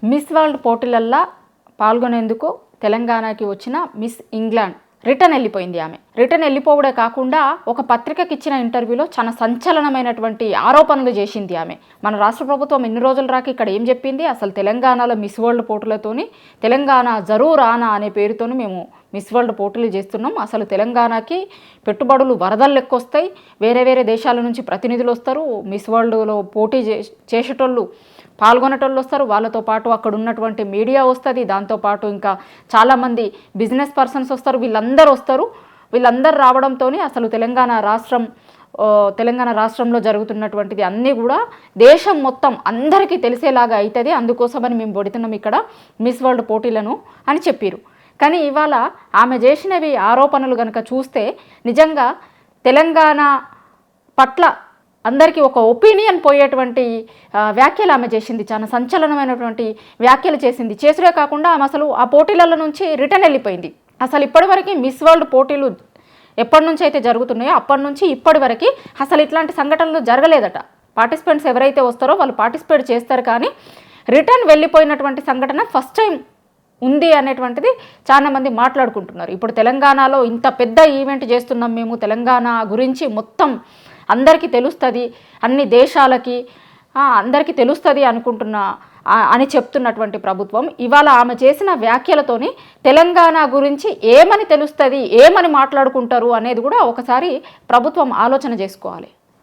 Miss world పోటీలల్లో పాల్గొనేందుకు తెలంగాణకి వచ్చిన మిస్ ఇంగ్లాండ్ రిటర్న్ వెళ్ళిపోయింది. ఆమె రిటర్న్ వెళ్ళిపోవడే కాకుండా ఒక పత్రికకి ఇచ్చిన ఇంటర్వ్యూలో చాలా సంచలనమైనటువంటి ఆరోపణలు చేసింది ఆమె. మన రాష్ట్ర ప్రభుత్వం ఎన్ని రోజులు రాక ఇక్కడ ఏం చెప్పింది, అసలు తెలంగాణలో మిస్ వరల్డ్ పోటీలతోని తెలంగాణ జరూర్ ఆనా అనే పేరుతోని మేము మిస్ వరల్డ్ పోటీలు చేస్తున్నాం. అసలు తెలంగాణకి పెట్టుబడులు వరదలు లెక్కొస్తాయి, వేరే వేరే దేశాల నుంచి ప్రతినిధులు వస్తారు, మిస్ వరల్డ్లో పోటీ చేసేటోళ్ళు పాల్గొనేటోళ్ళు వస్తారు, వాళ్ళతో పాటు అక్కడ ఉన్నటువంటి మీడియా వస్తుంది, దాంతోపాటు ఇంకా చాలామంది బిజినెస్ పర్సన్స్ వస్తారు, వీళ్ళందరూ వస్తారు. వీళ్ళందరూ రావడంతో అసలు తెలంగాణ రాష్ట్రంలో జరుగుతున్నటువంటిది అన్నీ కూడా దేశం మొత్తం అందరికీ తెలిసేలాగా అవుతుంది, అందుకోసమని మేము పెడుతున్నాం ఇక్కడ మిస్ వరల్డ్ పోటీలను అని చెప్పారు. కానీ ఇవాళ ఆమె చేసినవి ఆరోపణలు కనుక చూస్తే నిజంగా తెలంగాణ పట్ల అందరికీ ఒక ఒపీనియన్ పోయేటువంటి వ్యాఖ్యలు ఆమె చేసింది. చాలా సంచలనమైనటువంటి వ్యాఖ్యలు చేసింది. చేసుడే కాకుండా ఆమె అసలు ఆ పోటీలలో నుంచి రిటర్న్ వెళ్ళిపోయింది. అసలు ఇప్పటివరకు మిస్ వరల్డ్ పోటీలు ఎప్పటి నుంచి అయితే జరుగుతున్నాయో అప్పటి నుంచి ఇప్పటి వరకు అసలు ఇట్లాంటి సంఘటనలు జరగలేదట. పార్టిసిపెంట్స్ ఎవరైతే వస్తారో వాళ్ళు పార్టిసిపేట్ చేస్తారు, కానీ రిటర్న్ వెళ్ళిపోయినటువంటి సంఘటన ఫస్ట్ టైం ఉంది అనేటువంటిది చాలామంది మాట్లాడుకుంటున్నారు. ఇప్పుడు తెలంగాణలో ఇంత పెద్ద ఈవెంట్ చేస్తున్నాం మేము, తెలంగాణ గురించి మొత్తం అందరికీ తెలుస్తుంది, అన్ని దేశాలకి అందరికీ తెలుస్తుంది అని చెప్తున్నటువంటి ప్రభుత్వం ఇవాళ ఆమె చేసిన వ్యాఖ్యలతోని తెలంగాణ గురించి ఏమని తెలుస్తుంది, ఏమని మాట్లాడుకుంటారు అనేది కూడా ఒకసారి ప్రభుత్వం ఆలోచన చేసుకోవాలి.